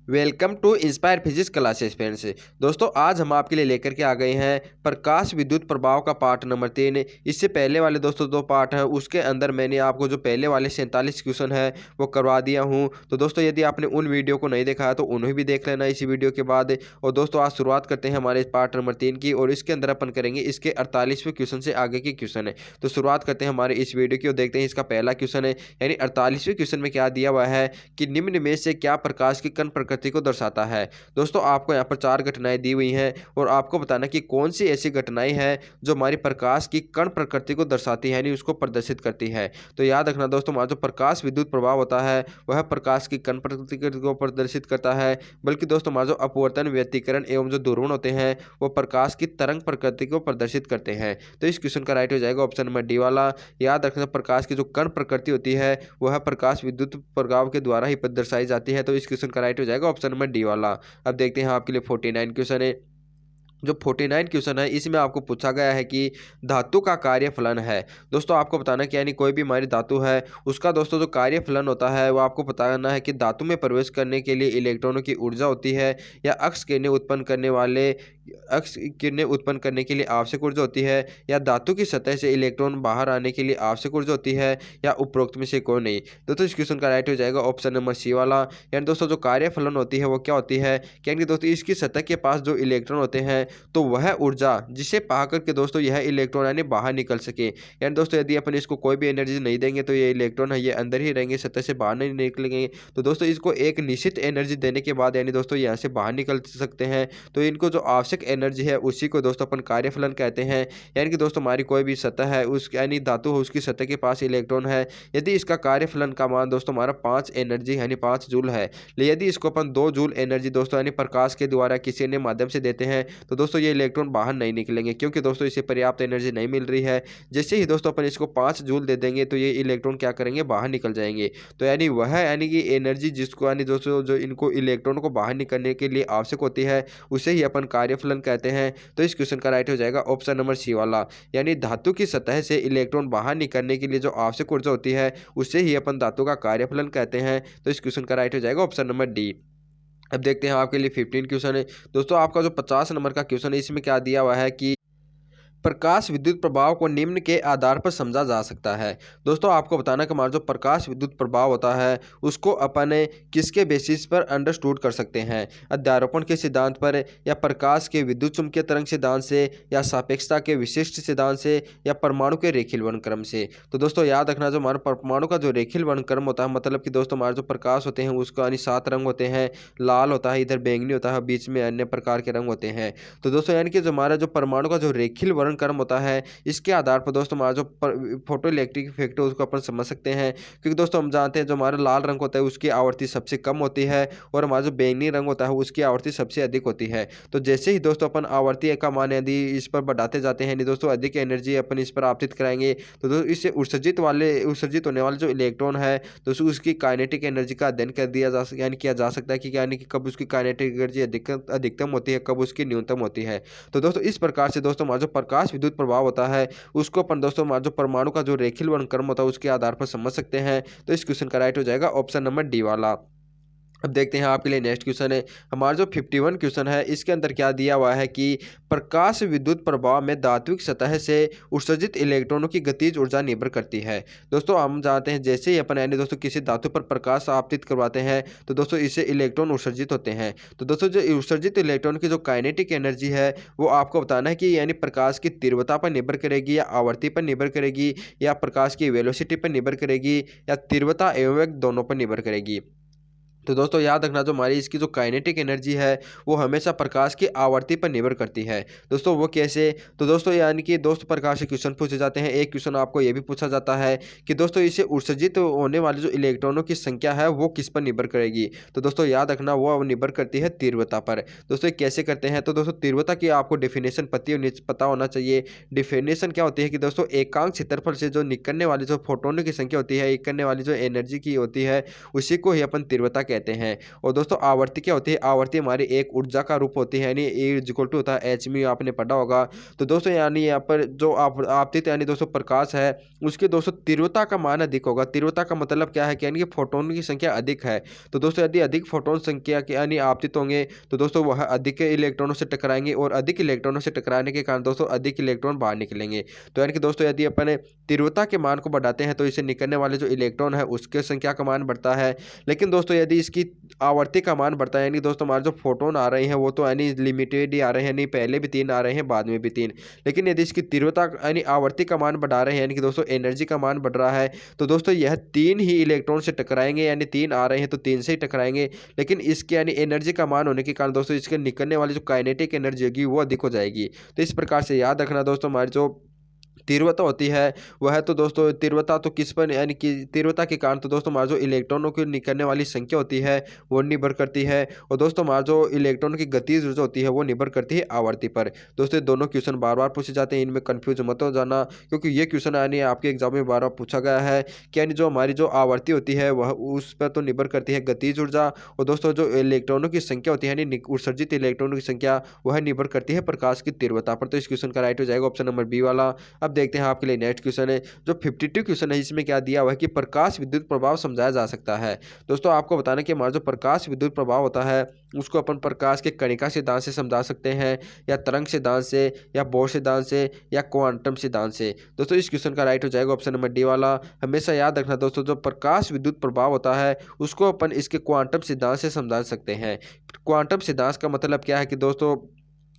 Welcome to Inspire Physics classes friends. दोस्तों आज हम आपके लिए लेकर के आ गए हैं प्रकाश विद्युत प्रभाव का पार्ट नंबर 3। इससे पहले वाले दोस्तों 2 पार्ट हैं, उसके अंदर मैंने आपको जो पहले वाले 47 क्वेश्चन है वो करवा दिया हूं। तो दोस्तों यदि आपने उन वीडियो को नहीं देखा है तो उन्हें भी देख लेना इसी वीडियो के बाद। और दोस्तों आज शुरुआत करते हैं हमारे पार्ट नंबर 3 की, और इसके अंदर अपन करेंगे इसके 48वें क्वेश्चन से आगे के क्वेश्चन है। तो शुरुआत करते हैं हमारे इस वीडियो की और देखते हैं इसका पहला क्वेश्चन है, यानी 48वें क्वेश्चन में क्या दिया हुआ है कि निम्न में से क्या प्रकाश की कण प्रकृति को दर्शाता है। दोस्तों आपको यहाँ पर 4 घटनाएं दी हुई हैं और आपको बताना कि कौन सी ऐसी घटनाएं हैं जो हमारी प्रकाश की कण प्रकृति को दर्शाती है, यानी उसको प्रदर्शित करती है। तो याद रखना दोस्तों, हमारा जो प्रकाश विद्युत प्रभाव होता है वह प्रकाश की कण प्रकृति को प्रदर्शित करता है, बल्कि दोस्तों हमारा जो अपवर्तन, व्यतिकरण एवं जो ध्रुवण होते हैं वो प्रकाश की तरंग प्रकृति को प्रदर्शित करते हैं। तो इस क्वेश्चन का राइट हो जाएगा ऑप्शन नंबर डी वाला। याद रखना प्रकाश की जो कण प्रकृति होती है वह प्रकाश विद्युत प्रभाव के द्वारा ही दर्शाई जाती है। तो इस क्वेश्चन का राइट हो जाएगा ऑप्शन नंबर डी वाला। अब देखते हैं आपके लिए 49 क्वेश्चन है। जो 49 क्वेश्चन है इसमें आपको पूछा गया है कि धातु का कार्यफलन है। दोस्तों आपको बताना कि यानी कोई भी हमारी धातु है उसका दोस्तों जो कार्यफलन होता है वो आपको बताना है कि धातु में प्रवेश करने के लिए इलेक्ट्रॉनों की ऊर्जा होती है या अक्स किरणें उत्पन्न करने के लिए आवश्यक ऊर्जा होती है, या धातु की सतह से इलेक्ट्रॉन बाहर आने के लिए आवश्यक ऊर्जा होती है, या उपरोक्त में से कोई नहीं। दोस्तों इस क्वेश्चन का राइट हो जाएगा ऑप्शन नंबर सी वाला। यानी दोस्तों जो कार्यफलन होती है वो क्या होती है, यानी दोस्तों इसकी सतह के पास जो इलेक्ट्रॉन होते हैं तो वह ऊर्जा जिसे पा करके दोस्तों यह इलेक्ट्रॉन यानी बाहर निकल सके। यानी दोस्तों यदि अपन इसको कोई भी एनर्जी नहीं देंगे तो ये इलेक्ट्रॉन है ये अंदर ही रहेंगे, सतह से बाहर नहीं निकलेंगे। तो दोस्तों इसको एक निश्चित एनर्जी देने के बाद यानी दोस्तों यहाँ से बाहर निकल सकते हैं। तो इनको जो आवश्यक एनर्जी है उसी को दोस्तों अपन कार्यफलन कहते हैं। यानी कि दोस्तों हमारी कोई भी सतह है उस यानी धातु हो उसकी सतह के पास इलेक्ट्रॉन है, यदि इसका कार्यफलन का मान दोस्तों हमारा 5 एनर्जी यानी 5 जूल है, यदि इसको अपन 2 जूल एनर्जी दोस्तों यानी प्रकाश के द्वारा किसी अन्य माध्यम से देते हैं तो दोस्तों ये इलेक्ट्रॉन बाहर नहीं निकलेंगे, क्योंकि दोस्तों इसे पर्याप्त एनर्जी नहीं मिल रही है। जैसे ही दोस्तों अपन इसको 5 जूल दे देंगे तो ये इलेक्ट्रॉन क्या करेंगे, बाहर निकल जाएंगे। तो यानी वह यानी कि एनर्जी जिसको यानी दोस्तों जो इनको इलेक्ट्रॉन को बाहर निकलने के लिए आवश्यक होती है उसे ही अपन कार्यफलन कहते हैं। तो इस क्वेश्चन का राइट हो जाएगा ऑप्शन नंबर सी वाला। यानी धातु की सतह से इलेक्ट्रॉन बाहर निकलने के लिए जो आवश्यक ऊर्जा होती है उसे ही अपन धातु का कार्यफलन कहते हैं। तो इस क्वेश्चन का राइट हो जाएगा ऑप्शन नंबर डी। अब देखते हैं आपके लिए 15 क्वेश्चन है। दोस्तों आपका जो 50 नंबर का क्वेश्चन है इसमें क्या दिया हुआ है कि प्रकाश विद्युत प्रभाव को निम्न के आधार पर समझा जा सकता है। दोस्तों आपको बताना कि हमारा जो प्रकाश विद्युत प्रभाव होता है उसको अपन किसके बेसिस पर अंडरस्टूड कर सकते हैं, अध्यारोपण के सिद्धांत पर, या प्रकाश के विद्युत चुम्बकीय तरंग सिद्धांत से, या सापेक्षता के विशिष्ट सिद्धांत से, या परमाणु के रेखीय वर्णक्रम से। तो दोस्तों याद रखना जो हमारा परमाणु का जो रेखीय वर्णक्रम होता है मतलब कि दोस्तों हमारे जो प्रकाश होते हैं उसका यानी 7 रंग होते हैं, लाल होता है, इधर बैंगनी होता है, बीच में अन्य प्रकार के रंग होते हैं। तो दोस्तों यानी कि जो हमारा जो परमाणु का जो रेखीय कर्म होता है इसके आधार पर दोस्तों हमारा जो फोटो इलेक्ट्रिक इफेक्ट है उसको अपन समझ सकते हैं, क्योंकि दोस्तों हम जानते हैं जो हमारा लाल रंग होता है उसकी आवृत्ति सबसे कम होती है और हमारा जो बैंगनी रंग होता है उसकी आवृत्ति सबसे अधिक होती है। तो जैसे ही दोस्तों अपन आवृत्ति का मान यदि इस पर बढ़ाते जाते हैं दोस्तों अधिक एनर्जी अपन इस पर आपतित कराएंगे तो दोस्तों इससे उत्सर्जित होने वाले जो इलेक्ट्रॉन है दोस्तों उसकी काइनेटिक एनर्जी का अध्ययन कर दिया जा यानी किया जा सकता है कि यानी कि कब उसकी काइनेटिक एनर्जी अधिकतम होती है, कब उसकी न्यूनतम होती है। तो दोस्तों इस प्रकार से दोस्तों हमारा जो प्रकाश विद्युत प्रभाव होता है उसको अपन दोस्तों हमारा जो परमाणु का जो रेखीय वर्णक्रम होता है उसके आधार पर समझ सकते हैं। तो इस क्वेश्चन का राइट हो जाएगा ऑप्शन नंबर डी वाला। अब देखते हैं आपके लिए नेक्स्ट क्वेश्चन है। हमारा जो 51 क्वेश्चन है इसके अंदर क्या दिया हुआ है कि प्रकाश विद्युत प्रभाव में धात्विक सतह से उत्सर्जित इलेक्ट्रॉनों की गतिज ऊर्जा निर्भर करती है। दोस्तों हम जानते हैं जैसे ही अपन यानी दोस्तों किसी धातु पर प्रकाश आपतित करवाते हैं तो दोस्तों इससे इलेक्ट्रॉन उत्सर्जित होते हैं। तो दोस्तों जो उत्सर्जित इलेक्ट्रॉन की जो काइनेटिक एनर्जी है वो आपको बताना है कि यानी प्रकाश की तीव्रता पर निर्भर करेगी, या आवर्ती पर निर्भर करेगी, या प्रकाश की वेलोसिटी पर निर्भर करेगी, या तीव्रता एवं वेग दोनों पर निर्भर करेगी। तो दोस्तों याद रखना जो हमारी इसकी जो काइनेटिक एनर्जी है वो हमेशा प्रकाश की आवर्ती पर निर्भर करती है। दोस्तों वो कैसे, तो दोस्तों यानी कि दोस्तों प्रकार से क्वेश्चन पूछे जाते हैं। एक क्वेश्चन आपको ये भी पूछा जाता है कि दोस्तों इसे उत्सर्जित होने वाले जो इलेक्ट्रॉनों की संख्या है वो किस पर निर्भर करेगी। तो दोस्तों याद रखना वो निर्भर करती है तीव्रता पर। दोस्तों कैसे करते हैं, तो दोस्तों तीव्रता की आपको डेफिनेशन पता होना चाहिए। डिफिनेशन क्या होती है कि दोस्तों एकांक क्षेत्रफल से जो निकलने वाली जो फोटोनों की संख्या होती है, निकलने वाली जो एनर्जी की होती है उसी को ही अपन तीव्रता कहते हैं। और दोस्तों आवृत्ति क्या होती है, आवृत्ति हमारी एक ऊर्जा का रूप होती है, यानी E इक्वल टू होता है एच म्यू, आपने पढ़ा होगा। तो दोस्तों यानी यहाँ पर जो आपतित यानी दोस्तों प्रकाश है उसके दोस्तों तीव्रता का मान अधिक होगा। तीव्रता का मतलब क्या है कि यानी कि फोटोन की संख्या अधिक है। तो दोस्तों यदि अधिक फोटोन संख्या के यानी आपतित होंगे तो दोस्तों वह अधिक इलेक्ट्रॉनों से टकराएंगे और अधिक इलेक्ट्रॉनों से टकराने के कारण दोस्तों अधिक इलेक्ट्रॉन बाहर निकलेंगे। तो यानी कि दोस्तों यदि अपन तीव्रता के मान को बढ़ाते हैं तो इससे निकलने वाले जो इलेक्ट्रॉन है उसके संख्या का मान बढ़ता है। लेकिन दोस्तों यदि इसकी आवर्ती का मान बढ़ता है, यानी दोस्तों हमारे जो फोटोन आ रहे हैं वो तो यानी लिमिटेड ही आ रहे हैं, यानी पहले भी 3 आ रहे हैं बाद में भी 3। लेकिन यदि इसकी तीव्रता यानी आवर्ती का मान बढ़ा रहे हैं, यानी कि दोस्तों एनर्जी का मान बढ़ रहा है, तो दोस्तों यह 3 ही इलेक्ट्रॉन से टकराएंगे, यानी 3 आ रहे हैं तो 3 से ही टकराएंगे। लेकिन इसके यानी एनर्जी का मान होने के कारण दोस्तों इसके निकलने वाली जो काइनेटिक एनर्जी होगी वो अधिक हो जाएगी। तो इस प्रकार से याद रखना दोस्तों, हमारी जो तीव्रता होती है वह तो दोस्तों तीव्रता तो किस पर यानी कि तीव्रता के कारण तो दोस्तों हमारे जो इलेक्ट्रॉनों की निकलने वाली संख्या होती है वो निर्भर करती है। और दोस्तों हमारा जो इलेक्ट्रॉन की गतिज ऊर्जा होती है वो निर्भर करती है आवर्ती पर। दोस्तों ये दोनों क्वेश्चन बार बार पूछे जाते हैं, इनमें कन्फ्यूज मत हो जाना, क्योंकि ये क्वेश्चन यानी आपके एग्जाम में बार बार पूछा गया है कि यानी जो हमारी जो आवर्ती होती है वह उस पर तो निर्भर करती है गतिज ऊर्जा, और दोस्तों जो इलेक्ट्रॉनों की संख्या होती है यानी उत्सर्जित इलेक्ट्रॉनों की संख्या वह निर्भर करती है प्रकाश की तीव्रता पर। तो इस क्वेश्चन का राइट हो जाएगा ऑप्शन नंबर बी वाला। अब देखते हैं आपके लिए नेक्स्ट क्वेश्चन है जो 52 क्वेश्चन है, इसमें क्या दिया हुआ है कि प्रकाश विद्युत प्रभाव समझाया जा सकता है। दोस्तों आपको बताना कि हमारा जो प्रकाश विद्युत प्रभाव होता है उसको अपन प्रकाश के कणिका सिद्धांत से समझा सकते हैं, या तरंग सिद्धांत से, या बोर सिद्धांत से, या क्वांटम सिद्धांत से। दोस्तों इस क्वेश्चन का राइट हो जाएगा ऑप्शन नंबर डी वाला। हमेशा याद रखना दोस्तों, जो प्रकाश विद्युत प्रभाव होता है उसको अपन इसके क्वांटम सिद्धांत से समझा सकते हैं। क्वांटम सिद्धांत का मतलब क्या है कि दोस्तों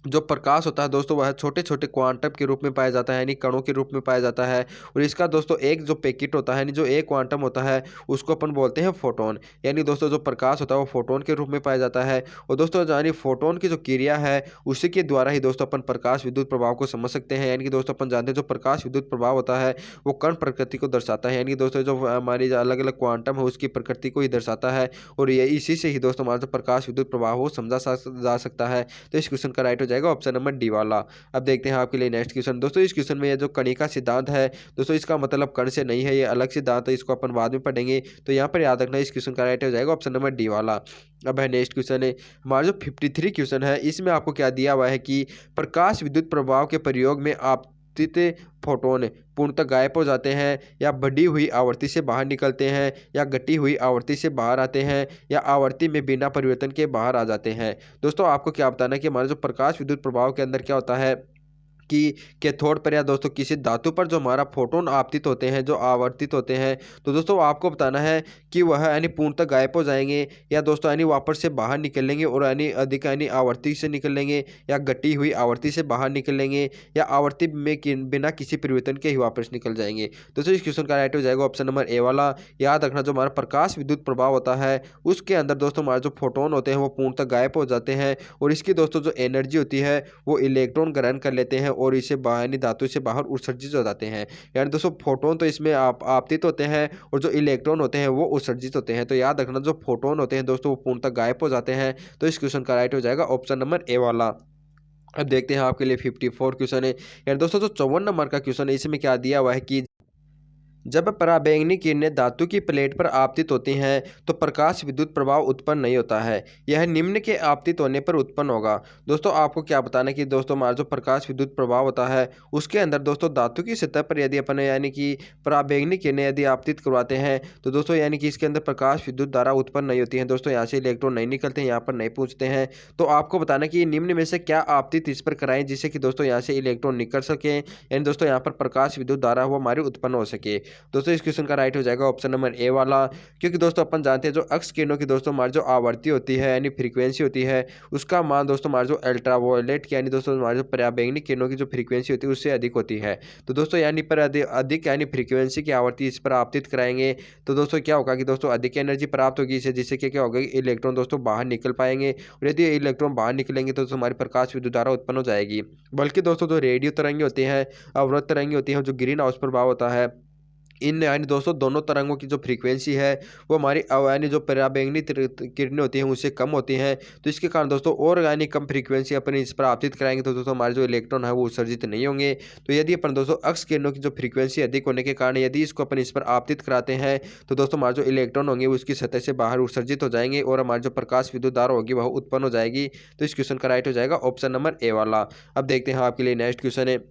जो प्रकाश होता है दोस्तों वह छोटे छोटे क्वांटम के रूप में पाया जाता है, यानी कणों के रूप में पाया जाता है। और इसका दोस्तों एक जो पैकेट होता है, यानी जो एक क्वांटम होता है उसको अपन बोलते हैं फोटोन। यानी दोस्तों जो प्रकाश होता है वो फोटोन के रूप में पाया जाता है। और दोस्तों यानी फोटोन की जो क्रिया है उसी के द्वारा ही दोस्तों अपन प्रकाश विद्युत प्रभाव को समझ सकते हैं। यानी कि दोस्तों अपन जानते हैं जो प्रकाश विद्युत प्रभाव होता है वो कण प्रकृति को दर्शाता है, यानी दोस्तों जो हमारी अलग अलग क्वांटम है उसकी प्रकृति को ही दर्शाता है। और ये इसी से ही दोस्तों हमारा जो प्रकाश विद्युत प्रभाव वो समझा जा सकता है। तो इस क्वेश्चन का राइट हो जाएगा ऑप्शन नंबर डी वाला। अब देखते हैं आपके लिए नेक्स्ट क्वेश्चन। दोस्तों इस क्वेश्चन में ये जो कणिका सिद्धांत है दोस्तों इसका मतलब कण से नहीं है, ये अलग सिद्धांत है, इसको अपन बाद में पढ़ेंगे। तो यहाँ पर याद रखना इस क्वेश्चन का राइट हो जाएगा ऑप्शन नंबर डी वाला। अब है नेक्स्ट क्वेश्चन है हमारा जो 53 क्वेश्चन है, इसमें आपको क्या दिया हुआ है कि प्रकाश विद्युत प्रभाव के प्रयोग में आपतित फोटोन पूर्णतः गायब हो जाते हैं, या बढ़ी हुई आवृत्ति से बाहर निकलते हैं, या घटी हुई आवृत्ति से बाहर आते हैं, या आवृत्ति में बिना परिवर्तन के बाहर आ जाते हैं। दोस्तों आपको क्या बताना है कि हमारा जो प्रकाश विद्युत प्रभाव के अंदर क्या होता है कि कैथोड पर या दोस्तों किसी धातु पर जो हमारा फोटोन आपतित होते हैं, जो आवर्तित होते हैं, तो दोस्तों आपको बताना है कि वह यानी पूर्णतः गायब हो जाएंगे, या दोस्तों यानी वापस से बाहर निकलेंगे और यानी अधिक यानी आवर्ती से निकलेंगे, या घटी हुई आवर्ती से बाहर निकलेंगे, या आवर्ती में बिना किसी परिवर्तन के ही वापस निकल जाएंगे। दोस्तों इस क्वेश्चन का राइट हो जाएगा ऑप्शन नंबर ए वाला। याद रखना जो हमारा प्रकाश विद्युत प्रभाव होता है उसके अंदर दोस्तों हमारे जो फोटोन होते हैं वो पूर्णतः गायब हो जाते हैं, और इसकी दोस्तों जो एनर्जी होती है वो इलेक्ट्रॉन ग्रहण कर लेते हैं और इसे यानी धातु से बाहर उत्सर्जित हो जाते हैं। यानी दोस्तों फोटोन तो इसमें आपतित होते हैं और जो इलेक्ट्रॉन होते हैं वो उत्सर्जित होते हैं। तो याद रखना जो फोटोन होते हैं दोस्तों वो पूर्णतः गायब हो जाते हैं। तो इस क्वेश्चन का राइट हो जाएगा ऑप्शन नंबर ए वाला। अब देखते हैं आपके लिए 54 क्वेश्चन है, यानी दोस्तों जो 54 नंबर का क्वेश्चन है इसमें क्या दिया हुआ है कि जब पराबैंगनी किरणें धातु की प्लेट पर आपतित होती हैं तो प्रकाश विद्युत प्रभाव उत्पन्न नहीं होता है, यह निम्न के आपतित होने पर उत्पन्न होगा। दोस्तों आपको क्या बताना है कि दोस्तों हमारा जो प्रकाश विद्युत प्रभाव होता है उसके अंदर दोस्तों धातु की सतह पर यदि अपन यानी कि पराबैंगनी किरणें यदि आपतित करवाते हैं तो दोस्तों यानी कि इसके अंदर प्रकाश विद्युत धारा उत्पन्न नहीं होती है। दोस्तों यहाँ से इलेक्ट्रॉन नहीं निकलते हैं, यहाँ पर नहीं पूछते हैं। तो आपको बताना कि निम्न में से क्या आपतित इस पर कराएं जिससे कि दोस्तों यहाँ से इलेक्ट्रॉन निकल सके, यानी दोस्तों यहाँ पर प्रकाश विद्युत धारा वो हमारी उत्पन्न हो सके। दोस्तों इस क्वेश्चन का राइट हो जाएगा ऑप्शन नंबर ए वाला, क्योंकि दोस्तों अपन जानते हैं जो अक्स किरणों की दोस्तों हमारी जो आवृत्ति होती है यानी फ्रीक्वेंसी होती है उसका मान दोस्तों हमारे जो अल्ट्रावायलेट यानी दोस्तों हमारे जो पराबैंगनी किरणों की जो फ्रीक्वेंसी होती है उससे अधिक होती है। तो दोस्तों यानी पर अधिक यानी फ्रीक्वेंसी की आवृत्ति इस पर आपतित कराएंगे तो दोस्तों क्या होगा कि दोस्तों अधिक एनर्जी प्राप्त होगी इससे, जिससे क्या होगा कि इलेक्ट्रॉन दोस्तों बाहर निकल पाएंगे, और यदि इलेक्ट्रॉन बाहर निकलेंगे तो हमारी प्रकाश विद्युत धारा उत्पन्न हो जाएगी। बल्कि दोस्तों जो रेडियो तरंगे होती हैं, अवरोध तरंगे होती हैं, जो ग्रीन हाउस प्रभाव होता है इन यानी दोस्तों दोनों तरंगों की जो फ्रीक्वेंसी है वो हमारी यानी जो पराबैंगनी किरणें होती हैं उससे कम होती हैं। तो इसके कारण दोस्तों और यानी कम फ्रीक्वेंसी अपन इस पर आपतित कराएंगे तो दोस्तों हमारे जो इलेक्ट्रॉन है वो उत्सर्जित नहीं होंगे। तो यदि अपन दोस्तों अक्स किरणों की जो फ्रीक्वेंसी अधिक होने के कारण यदि इसको अपन इस पर आपतित कराते हैं तो दोस्तों हमारे जो इलेक्ट्रॉन होंगे वो उसकी सतह से बाहर उत्सर्जित हो जाएंगे और हमारी जो प्रकाश विद्युत धारा होगी वह उत्पन्न हो जाएगी। तो इस क्वेश्चन का राइट हो जाएगा ऑप्शन नंबर ए वाला। अब देखते हैं आपके लिए नेक्स्ट क्वेश्चन है।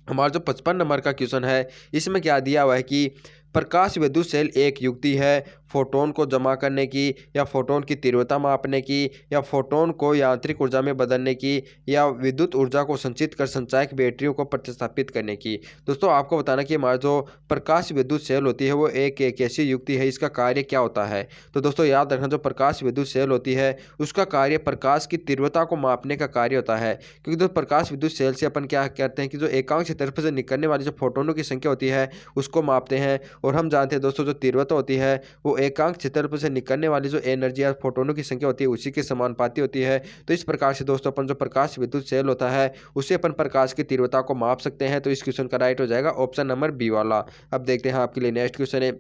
हमारा जो 55 नंबर का क्वेश्चन है इसमें क्या दिया हुआ है कि प्रकाश विद्युत सेल एक युक्ति है फोटोन को जमा करने की या फोटोन की तीव्रता मापने की या फोटोन को यांत्रिक ऊर्जा में बदलने की या विद्युत ऊर्जा को संचित कर संचायक बैटरियों को प्रतिस्थापित करने की। दोस्तों आपको बताना कि हमारा जो प्रकाश विद्युत सेल होती है वो एक ऐसी युक्ति है, इसका कार्य क्या होता है। तो दोस्तों याद रखना जो प्रकाश विद्युत सेल होती है उसका कार्य प्रकाश की तीव्रता को मापने का कार्य होता है। क्योंकि जो प्रकाश विद्युत सेल से अपन क्या करते हैं कि जो एकांक क्षेत्रफल से निकलने वाली जो फोटोनों की संख्या होती है उसको मापते हैं। और हम जानते हैं दोस्तों जो तीव्रता होती है वो एकांक क्षेत्रफल से निकलने वाली जो एनर्जी या फोटोनों की संख्या होती है उसी के समानुपाती होती है। तो इस प्रकार से दोस्तों अपन जो प्रकाश विद्युत सेल होता है उससे अपन प्रकाश की तीव्रता को माप सकते हैं। तो इस क्वेश्चन का राइट हो जाएगा ऑप्शन नंबर बी वाला। अब देखते हैं आपके लिए नेक्स्ट क्वेश्चन है।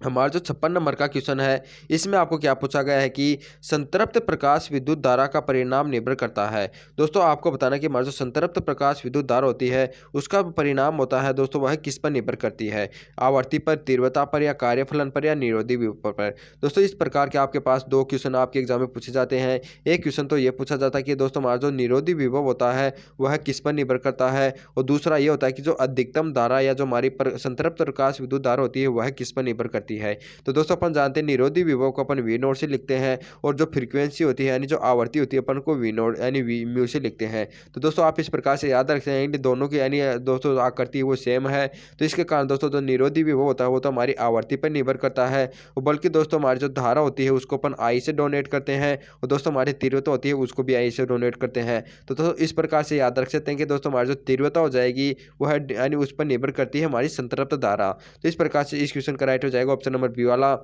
हमारा जो 56 नंबर का क्वेश्चन है इसमें आपको क्या पूछा गया है कि संतृप्त प्रकाश विद्युत धारा का परिणाम निर्भर करता है। दोस्तों आपको बताना कि हमारा जो संतृप्त प्रकाश विद्युत धारा होती है उसका परिणाम होता है दोस्तों वह किस पर निर्भर करती है, आवर्ती पर, तीव्रता पर या कार्यफलन पर या निरोधी विभव पर। दोस्तों इस प्रकार के आपके पास दो क्वेश्चन आपके एग्जाम में पूछे जाते हैं। एक क्वेश्चन तो ये पूछा जाता है कि दोस्तों हमारा जो निरोधी विभव होता है वह किस पर निर्भर करता है, और दूसरा ये होता है कि जो अधिकतम धारा या जो हमारी संतृप्त प्रकाश विद्युत धारा होती है वह किस पर निर्भर करती है। तो दोस्तों अपन जानते हैं निरोधी विभव को अपन वी नोट से लिखते हैं और जो फ्रीक्वेंसी होती है यानी जो आवर्ती होती है अपन को वी नोट यानी वी म्यू से लिखते हैं। तो दोस्तों आप इस प्रकार से याद रखते हैं कि दोनों की यानी दोस्तों आकृति वो सेम है। तो इसके कारण दोस्तों जो निरोधी विभव होता है वो तो हमारी आवर्ती पर निर्भर करता है, बल्कि दोस्तों हमारी जो धारा होती है उसको अपन आई से डोनेट करते हैं और दोस्तों हमारी तीव्रता होती है उसको भी आई से डोनेट करते हैं। तो दोस्तों इस प्रकार से याद रख सकते हैं कि दोस्तों हमारी जो तीव्रता हो जाएगी वह यानी उस पर निर्भर करती है हमारी संतृप्त धारा। तो इस प्रकार से इस क्वेश्चन का राइट हो जाएगा ऑप्शन नंबर बी वाला।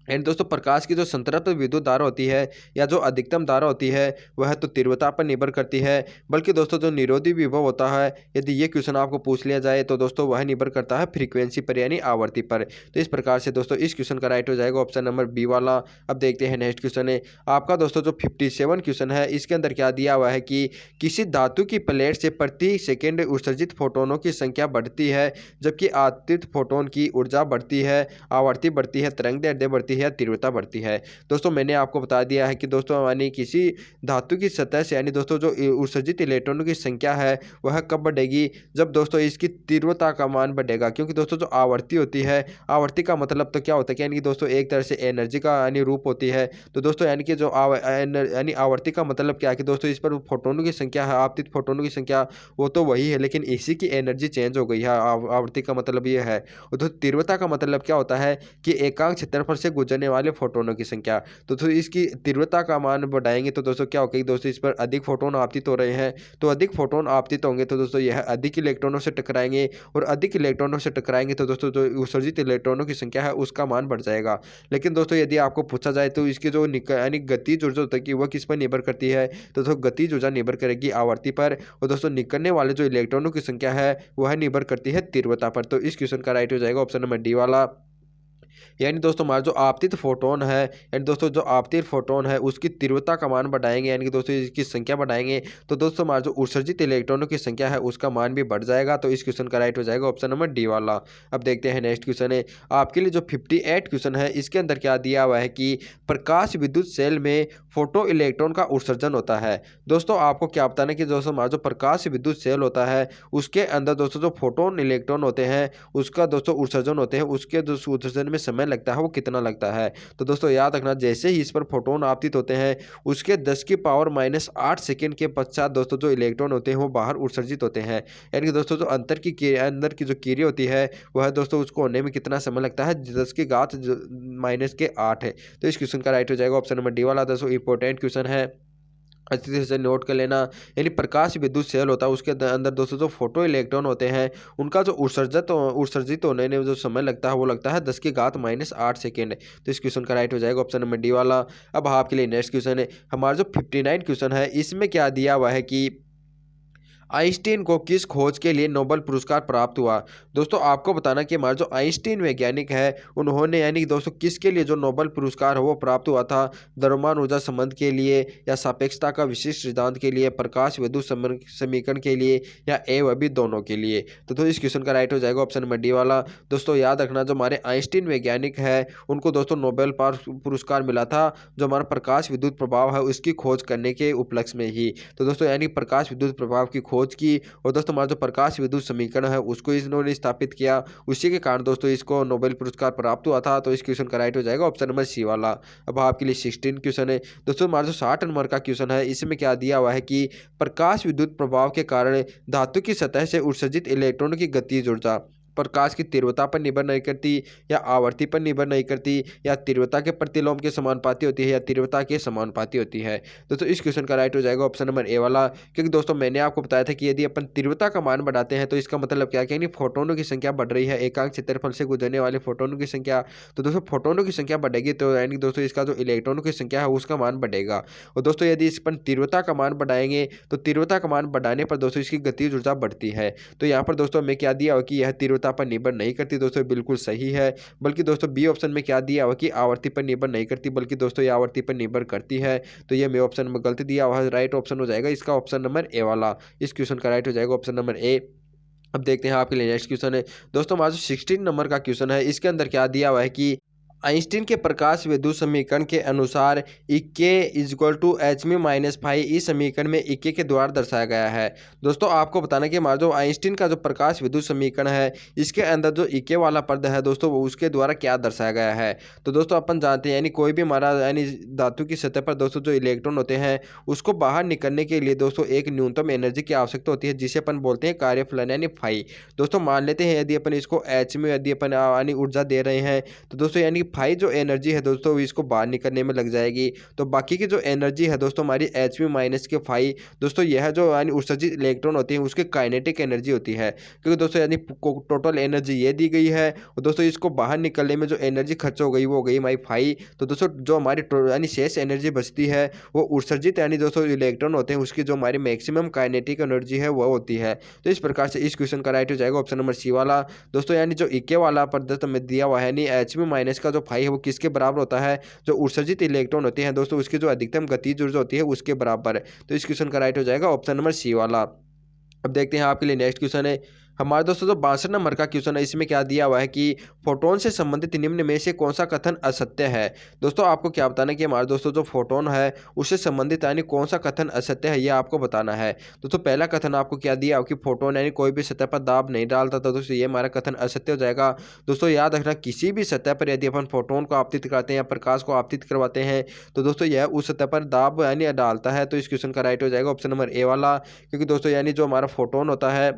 एंड दोस्तों प्रकाश की जो संतृप्त विद्युत धारा होती है या जो अधिकतम धारा होती है वह तो तीव्रता पर निर्भर करती है, बल्कि दोस्तों जो निरोधी विभव होता है यदि ये क्वेश्चन आपको पूछ लिया जाए तो दोस्तों वह निर्भर करता है फ्रीक्वेंसी पर यानी आवर्ती पर। तो इस प्रकार से दोस्तों इस क्वेश्चन का राइट हो जाएगा ऑप्शन नंबर बी वाला। अब देखते हैं नेक्स्ट क्वेश्चन है आपका दोस्तों जो 57 क्वेश्चन है इसके अंदर क्या दिया हुआ है कि किसी धातु की प्लेट से प्रति सेकेंड उत्सर्जित फोटोनों की संख्या बढ़ती है जबकि आतित फोटोन की ऊर्जा बढ़ती है, आवर्ती बढ़ती है, तरंगदैर्ध्य बढ़ती है, तीव्रता बढ़ती है। दोस्तों मैंने आपको बता दिया है कि दोस्तों यानी किसी धातु की सतह से यानी दोस्तों जो उत्सर्जित इलेक्ट्रॉनों की संख्या है वह कब बढ़ेगी, जब दोस्तों इसकी तीव्रता का मान बढ़ेगा। क्योंकि दोस्तों जो आवर्ती होती है, आवर्ती का मतलब तो क्या होता है यानी कि दोस्तों एक तरह से एनर्जी का यानी रूप होती है। तो दोस्तों यानी कि जो यानी आवर्ती का मतलब क्या है कि दोस्तों इस पर फोटोनों की संख्या है, आपतित फोटोनों की संख्या वो तो वही है लेकिन इसी की एनर्जी चेंज हो गई है। आवर्ती का मतलब ये है। और तो तीव्रता का मतलब क्या होता है कि एकांक क्षेत्रफल से गुजरने वाले फोटोनों की संख्या। तो इसकी तीव्रता का मान बढ़ाएंगे तो दोस्तों क्या होगा दोस्तों इस पर अधिक फोटोन आपतित हो रहे हैं, तो अधिक फोटोन आपतित होंगे तो दोस्तों यह अधिक इलेक्ट्रॉनों से टकराएंगे और अधिक इलेक्ट्रॉनों से टकराएंगे तो दोस्तों जो उत्सर्जित इलेक्ट्रॉनों की संख्या है उसका मान बढ़ जाएगा। लेकिन दोस्तों यदि आपको पूछा जाए तो इसकी जो यानी गतिज ऊर्जा होती है वह किस पर निर्भर करती है, तो दोस्तों गतिज ऊर्जा निर्भर करेगी आवर्ती पर और दोस्तों निकलने वाले जो इलेक्ट्रॉनों की संख्या है वह निर्भर करती है तीव्रता पर। तो इस क्वेश्चन का राइट हो जाएगा ऑप्शन नंबर डी वाला। यानी दोस्तों हमारा जो आपतित फोटोन है यानी दोस्तों जो आपतित फोटोन है उसकी तीव्रता का मान बढ़ाएंगे यानी कि दोस्तों इसकी संख्या बढ़ाएंगे तो दोस्तों हमारा जो उत्सर्जित इलेक्ट्रॉनों की संख्या है उसका मान भी बढ़ जाएगा। तो इस क्वेश्चन का राइट हो जाएगा ऑप्शन नंबर डी वाला। अब देखते हैं नेक्स्ट क्वेश्चन है आपके लिए जो 58 क्वेश्चन है इसके अंदर क्या दिया हुआ है कि प्रकाश विद्युत सेल में फोटो इलेक्ट्रॉन का उत्सर्जन होता है। दोस्तों आपको क्या बताना कि दोस्तों हमारा जो प्रकाश विद्युत सेल होता है उसके अंदर दोस्तों जो फोटोन इलेक्ट्रॉन होते हैं उसका दोस्तों उत्सर्जन होते हैं, उसके दोस्तों उत्सर्जन में समय लगता है वो कितना लगता है। तो दोस्तों याद रखना जैसे ही इस पर फोटोन आपतित होते हैं उसके 10 की पावर -8 सेकेंड के पश्चात दोस्तों जो इलेक्ट्रॉन होते हैं वो बाहर उत्सर्जित होते हैं। यानी कि दोस्तों जो अंदर की जो किरण होती है वह दोस्तों उसको होने में कितना समय लगता है 10 की घात -8 है। तो इस क्वेश्चन का राइट हो जाएगा ऑप्शन नंबर डी वाला। दोस्तों इंपॉर्टेंट क्वेश्चन है अच्छी तरह से नोट कर लेना। यानी प्रकाश विद्युत सेल होता है उसके अंदर दोस्तों जो फोटो इलेक्ट्रॉन होते हैं उनका जो उत्सर्जित होने में जो समय लगता है वो लगता है 10 की घात -8 सेकेंड। तो इस क्वेश्चन का राइट हो जाएगा ऑप्शन नंबर डी वाला। अब आपके लिए नेक्स्ट क्वेश्चन है हमारा जो 59 क्वेश्चन है इसमें क्या दिया हुआ है कि आइंस्टीन को किस खोज के लिए नोबेल पुरस्कार प्राप्त हुआ। दोस्तों आपको बताना कि हमारे जो आइंस्टीन वैज्ञानिक है उन्होंने यानी कि दोस्तों किसके लिए जो नोबेल पुरस्कार है वो प्राप्त हुआ था। द्रव्यमान ऊर्जा संबंध के लिए, या सापेक्षता का विशिष्ट सिद्धांत के लिए, प्रकाश विद्युत समीकरण के लिए, या ए व बी दोनों के लिए। तो इस क्वेश्चन का राइट हो जाएगा ऑप्शन नंबर डी वाला। दोस्तों याद रखना जो हमारे आइंस्टीन वैज्ञानिक है उनको दोस्तों नोबेल पुरस्कार मिला था जो हमारा प्रकाश विद्युत प्रभाव है उसकी खोज करने के उपलक्ष्य में ही। तो दोस्तों यानी प्रकाश विद्युत प्रभाव की खोज की, और दोस्तों हमारा जो प्रकाश विद्युत समीकरण है उसको इन्होंने स्थापित किया, उसी के कारण दोस्तों इसको नोबेल पुरस्कार प्राप्त हुआ था। तो इस क्वेश्चन का राइट हो जाएगा ऑप्शन नंबर सी वाला। अब आपके लिए 16 क्वेश्चन है। दोस्तों हमारा जो 60 नंबर का क्वेश्चन है इसमें क्या दिया हुआ है कि प्रकाश विद्युत प्रभाव के कारण धातु की सतह से उत्सर्जित इलेक्ट्रॉन की गतिज ऊर्जा प्रकाश की तीव्रता पर निर्भर नहीं करती, या आवर्ती पर निर्भर नहीं करती, या तीव्रता के प्रतिलोम के समानुपाती होती है, या तीव्रता के समानुपाती होती है। दोस्तों इस क्वेश्चन का राइट हो जाएगा ऑप्शन नंबर ए वाला। क्योंकि दोस्तों मैंने आपको बताया था कि यदि अपन तीव्रता का मान बढ़ाते हैं तो इसका मतलब क्या है, फोटोनों की संख्या बढ़ रही है, एकांक क्षेत्रफल से गुजरने वाले फोटोनों की संख्या। तो दोस्तों फोटोनों की संख्या बढ़ेगी तो यानी दोस्तों इसका जो इलेक्ट्रॉनों की संख्या है उसका मान बढ़ेगा। और दोस्तों यदि इस पर तीव्रता का मान बढ़ाएंगे तो तीव्रता का मान बढ़ाने पर दोस्तों इसकी गतिज ऊर्जा बढ़ती है। तो यहाँ पर दोस्तों हमें क्या दिया हो कि यह तीव्रता पर निर्भर नहीं करती, दोस्तों बिल्कुल सही है। बल्कि दोस्तों बी ऑप्शन में क्या दिया हुआ कि आवर्ती पर निर्भर नहीं करती, बल्कि दोस्तों ये आवर्ती पर निर्भर करती है। तो ये मैं ऑप्शन में गलती दिया हुआ है, राइट ऑप्शन हो जाएगा इसका ऑप्शन नंबर ए वाला। इस क्वेश्चन का राइट हो जाएगा ऑप्शन नंबर ए। अब देखते हैं आपके लिए नेक्स्ट क्वेश्चन है। दोस्तों हमारा जो 16 नंबर का क्वेश्चन है इसके अंदर क्या दिया हुआ है कि आइंस्टीन के प्रकाश विद्युत समीकरण के अनुसार इक्के इजक्वल टू एच मी माइनस फाइव इस समीकरण में इक्के के द्वारा दर्शाया गया है। दोस्तों आपको बताना कि हमारा जो आइंस्टीन का जो प्रकाश विद्युत समीकरण है इसके अंदर जो इक्के वाला पद है दोस्तों वो उसके द्वारा क्या दर्शाया गया है। तो दोस्तों अपन जानते हैं यानी कोई भी हमारा यानी धातु की सतह पर दोस्तों जो इलेक्ट्रॉन होते हैं उसको बाहर निकलने के लिए दोस्तों एक न्यूनतम एनर्जी की आवश्यकता होती है जिसे अपन बोलते हैं कार्यफलन यानी फाई। दोस्तों मान लेते हैं यदि अपन इसको एच में यदि अपन यानी ऊर्जा दे रहे हैं तो दोस्तों यानी फाई जो एनर्जी है दोस्तों इसको बाहर निकलने में लग जाएगी। तो बाकी की जो एनर्जी है दोस्तों हमारी एच पी माइनस के फाई दोस्तों यह जो यानी उत्सर्जित इलेक्ट्रॉन होते हैं उसकी काइनेटिक एनर्जी होती है। क्योंकि दोस्तों यानी टोटल एनर्जी ये दी गई है और दोस्तों इसको बाहर निकलने में जो एनर्जी खर्च हो गई वो हो गई हमारी फाई। तो दोस्तों जो हमारी यानी शेष एनर्जी बचती है वो उत्सर्जित यानी दोस्तों इलेक्ट्रॉन होते हैं उसकी जो हमारी मैक्सिमम काइनेटिक एनर्जी है वो होती है। तो इस प्रकार से इस क्वेश्चन का राइट हो जाएगा ऑप्शन नंबर सी वाला। दोस्तों यानी जो इक्के वाला पदार्थ में दिया हुआ है यानी एच पी माइनस का जो फाई है वो किसके बराबर होता है, जो उत्सर्जित इलेक्ट्रॉन होते हैं दोस्तों उसकी जो अधिकतम गतिज ऊर्जा होती है उसके बराबर। तो इस क्वेश्चन का राइट हो जाएगा ऑप्शन नंबर सी वाला। अब देखते हैं आपके लिए नेक्स्ट क्वेश्चन है। हमारे दोस्तों जो 62 नंबर का क्वेश्चन है इसमें क्या दिया हुआ है कि फोटोन से संबंधित निम्न में से कौन सा कथन असत्य है। दोस्तों आपको क्या बताना है कि हमारे दोस्तों जो फोटोन है उससे संबंधित यानी कौन सा कथन असत्य है यह आपको बताना है। दोस्तों पहला कथन आपको क्या दिया कि फोटोन यानी कोई भी सतह पर दाब नहीं डालता था, दोस्तों ये हमारा कथन असत्य हो जाएगा। दोस्तों याद रखना किसी भी सतह पर यदि अपन फोटोन को आपतित करते हैं या प्रकाश को आपतित करवाते हैं तो दोस्तों यह उस सतह पर दाब यानी डालता है। तो इस क्वेश्चन का राइट हो जाएगा ऑप्शन नंबर ए वाला। क्योंकि दोस्तों यानी जो हमारा फोटोन होता है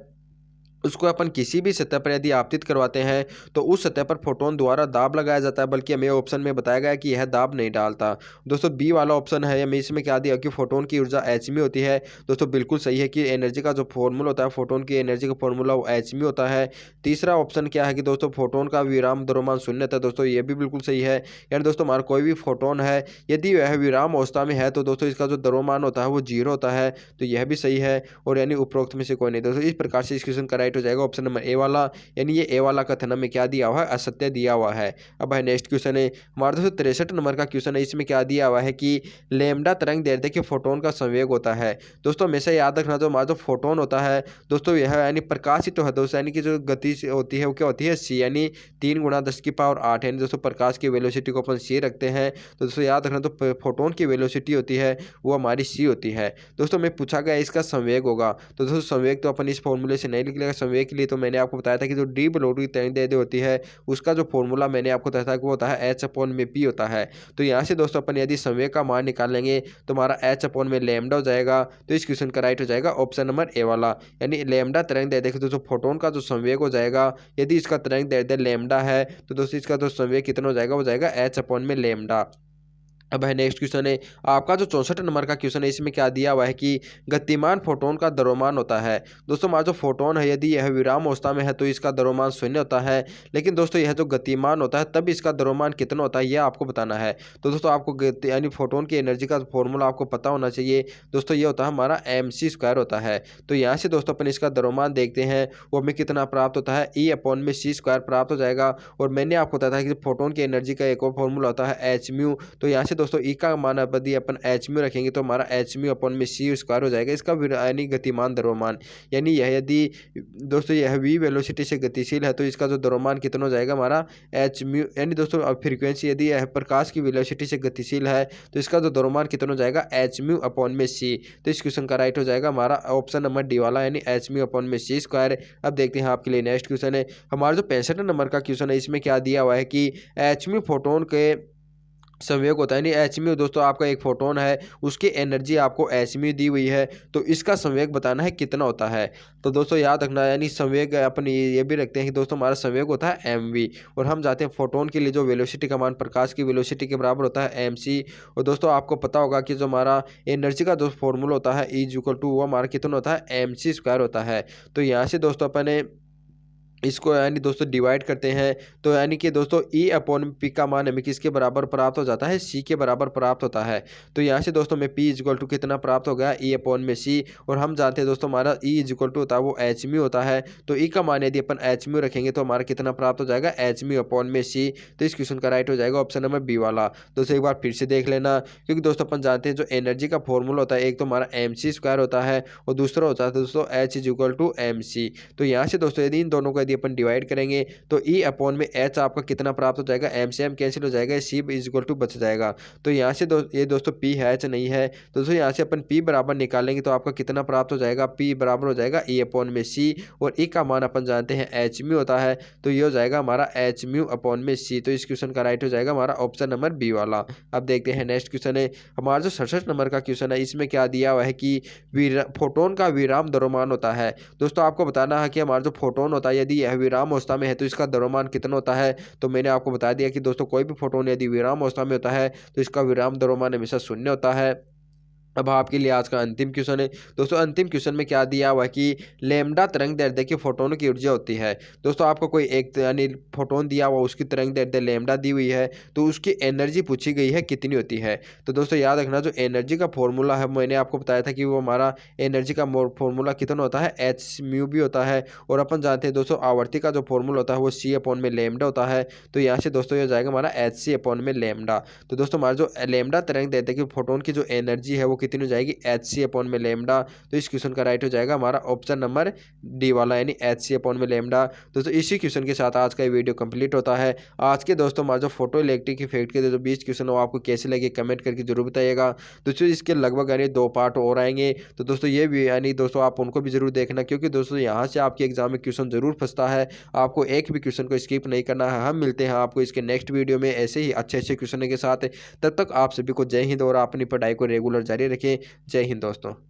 उसको अपन किसी भी सतह पर यदि आपतित करवाते हैं तो उस सतह पर फोटोन द्वारा दाब लगाया जाता है, बल्कि हमें ऑप्शन में बताया गया है कि यह दाब नहीं डालता। दोस्तों बी वाला ऑप्शन है हमें इसमें क्या दिया कि फोटोन की ऊर्जा एच मी होती है। दोस्तों बिल्कुल सही है कि एनर्जी का जो फॉर्मूला होता है फोटोन की एनर्जी का फॉर्मूला वो एच मी होता है। तीसरा ऑप्शन क्या है कि दोस्तों फोटोन का विराम द्रव्यमान शून्य था, दोस्तों ये भी बिल्कुल सही है। यानी दोस्तों हमारा कोई भी फोटोन है यदि वह विराम अवस्था में है तो दोस्तों इसका जो द्रव्यमान होता है वो जीरो होता है। तो यह भी सही है और यानी उपरोक्त में से कोई नहीं। दोस्तों इस प्रकार से इस क्वेश्चन का राइट हो जाएगा ऑप्शन नंबर ए वाला। यानी ये ए वाला कथन में क्या दिया हुआ है, असत्य दिया हुआ है। अब है नेक्स्ट क्वेश्चन है हमारा दोस्तों 63 नंबर का क्वेश्चन है। इसमें क्या दिया हुआ है कि लैम्डा तरंग दैर्ध्य के फोटोन का संवेग होता है। दोस्तों हमेशा याद रखना जो हमारा जो फोटोन होता है दोस्तों यह यानी प्रकाशित तो है दोस्तों यानी कि जो गति होती है वो क्या होती है सी यानी 3 × 10⁻⁸ यानी दोस्तों प्रकाश की वेलोसिटी को अपन सी रखते हैं। तो दोस्तों याद रखना तो फोटोन की वेलोसिटी होती है वो हमारी सी होती है। दोस्तों मैं पूछा गया इसका संवेग होगा तो दोस्तों संवेग तो अपन इस फॉर्मूले से नहीं निकलेगा। संवेग के लिए तो मैंने आपको बताया था कि जो डी ब्लोटी तरंग होती है उसका जो फॉर्मूला मैंने आपको बताया था कि वो होता है H/p होता है। तो यहाँ से दोस्तों अपन यदि संवेग का मान निकालेंगे तो हमारा H/में लैम्डा हो जाएगा। तो इस क्वेश्चन का राइट हो जाएगा ऑप्शन नंबर ए वाला। यानी लैम्डा तरंग दैर्ध्य देखो दोस्तों फोटोन का जो संवेग हो जाएगा यदि इसका तरंग दैर्ध्य लैम्डा है तो दोस्तों इसका जो संवेग कितना हो जाएगा वो जाएगा H/में लैम्डा। अब है नेक्स्ट क्वेश्चन है आपका जो 64 नंबर का क्वेश्चन है, इसमें क्या दिया हुआ है कि गतिमान फोटोन का द्रव्यमान होता है। दोस्तों हमारा जो फोटोन है यदि यह विराम अवस्था में है तो इसका द्रव्यमान शून्य होता है, लेकिन दोस्तों यह जो गतिमान होता है तब इसका द्रव्यमान कितना होता है यह आपको बताना है। तो दोस्तों आपको यानी फोटोन की एनर्जी का फॉर्मूला आपको पता होना चाहिए। दोस्तों ये होता है हमारा mc² होता है। तो यहाँ से दोस्तों अपन इसका द्रव्यमान देखते हैं, वो हमें कितना प्राप्त होता है E/c² प्राप्त हो जाएगा। और मैंने आपको बताया था कि फोटोन की एनर्जी का एक और फॉर्मूला होता है hν। तो यहाँ से दोस्तों ई का मान यदि अपन hν रखेंगे तो हमारा hν/c² हो जाएगा, इसका यानी गतिमान द्रव्यमान। यानी यह यदि दोस्तों यह v वेलोसिटी से गतिशील है तो इसका जो द्रव्यमान कितना हो जाएगा हमारा hν। यानी दोस्तों अब फ्रीक्वेंसी यदि यह प्रकाश की वेलोसिटी से गतिशील है तो इसका जो द्रव्यमान कितना हो जाएगा hν/c। तो इस क्वेश्चन का राइट हो जाएगा हमारा ऑप्शन नंबर डी वाला यानी hν/c²। अब देखते हैं आपके लिए नेक्स्ट क्वेश्चन है हमारा जो 65 नंबर का क्वेश्चन है, इसमें क्या दिया हुआ है कि hν फोटोन के संवेग होता है। यानी hν दोस्तों आपका एक फोटोन है, उसकी एनर्जी आपको hν दी हुई है, तो इसका संवेग बताना है कितना होता है। तो दोस्तों याद रखना यानी संवेग अपन ये भी रखते हैं कि दोस्तों हमारा संवेग होता है mv, और हम जाते हैं फोटोन के लिए जो वेलोसिटी का मान प्रकाश की वेलोसिटी के बराबर होता है mc। और दोस्तों आपको पता होगा कि जो हमारा एनर्जी का जो फॉर्मूला होता है E= वो हमारा कितना होता है mc² होता है। तो यहाँ से दोस्तों अपने इसको यानी दोस्तों डिवाइड करते हैं, तो यानी कि दोस्तों E/p का मान हमें किसके बराबर प्राप्त हो जाता है, c के बराबर प्राप्त होता है। तो यहाँ से दोस्तों में p कितना प्राप्त हो गया E/c। और हम जानते हैं दोस्तों हमारा E होता है वो hν होता है। तो E का मान यदि अपन hν रखेंगे तो हमारा कितना प्राप्त हो जाएगा hν/c। तो इस क्वेश्चन का राइट हो जाएगा ऑप्शन नंबर बी वाला। दोस्तों एक बार फिर से देख लेना, क्योंकि दोस्तों अपन जानते हैं जो एनर्जी का फॉर्मूला होता है एक तो हमारा mc² होता है और दूसरा होता है दोस्तों h=mc। तो यहाँ से दोस्तों यदि इन दोनों को यदि अपन डिवाइड करेंगे तो E/h आपका कितना प्राप्त हो जाएगा, m से m कैंसिल हो जाएगा, c बच जाएगा। तो यहाँ से ये दोस्तों p है h नहीं है, तो दोस्तों यहाँ से अपन p बराबर निकालेंगे तो आपका कितना प्राप्त हो जाएगा, p बराबर हो जाएगा E/c। और E का मान अपन जानते हैं hν होता है, तो ये हो जाएगा हमारा hν/c। तो इस क्वेश्चन का राइट हो जाएगा हमारा ऑप्शन नंबर बी वाला। अब देखते हैं नेक्स्ट क्वेश्चन है हमारा जो 67 नंबर का क्वेश्चन है, इसमें क्या दिया हुआ है कि फोटोन का विराम द्रव्यमान होता है। दोस्तों आपको बताना है कि हमारा जो फोटोन होता है यदि यह विराम अवस्था में है तो इसका द्रव्यमान कितना होता है। तो मैंने आपको बता दिया कि दोस्तों कोई भी फोटोन यदि विराम अवस्था में होता है तो इसका विराम द्रव्यमान हमेशा शून्य होता है। अब आपके लिए आज का अंतिम क्वेश्चन है दोस्तों, अंतिम क्वेश्चन में क्या दिया हुआ है कि लैम्डा तरंग दैर्ध्य की फोटोन की ऊर्जा होती है। दोस्तों आपको कोई एक यानी फोटोन दिया हुआ, उसकी तरंग दैर्ध्य लैम्डा दी हुई है, तो उसकी एनर्जी पूछी गई है कितनी होती है। तो दोस्तों याद रखना जो एनर्जी का फॉर्मूला है मैंने आपको बताया था कि वो हमारा एनर्जी का फॉर्मूला कितना होता है hν भी होता है। और अपन जानते हैं दोस्तों आवर्ती का जो फॉर्मूला होता है वो c/λ होता है। तो यहाँ से दोस्तों ये हो जाएगा हमारा hc/λ। तो दोस्तों हमारा जो लैम्डा तरंग दैर्ध्य की फोटोन की जो एनर्जी है वो कितनी हो जाएगी, hc/λ। तो इस क्वेश्चन का राइट हो जाएगा हमारा ऑप्शन नंबर डी वाला यानी hc/λ। दोस्तों इसी क्वेश्चन के साथ आज का ये वीडियो कंप्लीट होता है। आज के दोस्तों हमारा जो फोटो इलेक्ट्रिक इफेक्ट के जो 20 क्वेश्चन हो आपको कैसे लगे कमेंट करके जरूर बताइएगा। दोस्तों इसके लगभग यानी 2 पार्ट और आएंगे, तो दोस्तों ये भी यानी दोस्तों आप उनको भी जरूर देखना, क्योंकि दोस्तों यहाँ से आपके एग्जाम में क्वेश्चन जरूर फंसता है, आपको एक भी क्वेश्चन को स्किप नहीं करना है। हम मिलते हैं आपको इसके नेक्स्ट वीडियो में ऐसे ही अच्छे अच्छे क्वेश्चन के साथ। तब तक आप सभी को जय हिंद और अपनी पढ़ाई को रेगुलर जारी रखें। जय हिंद दोस्तों।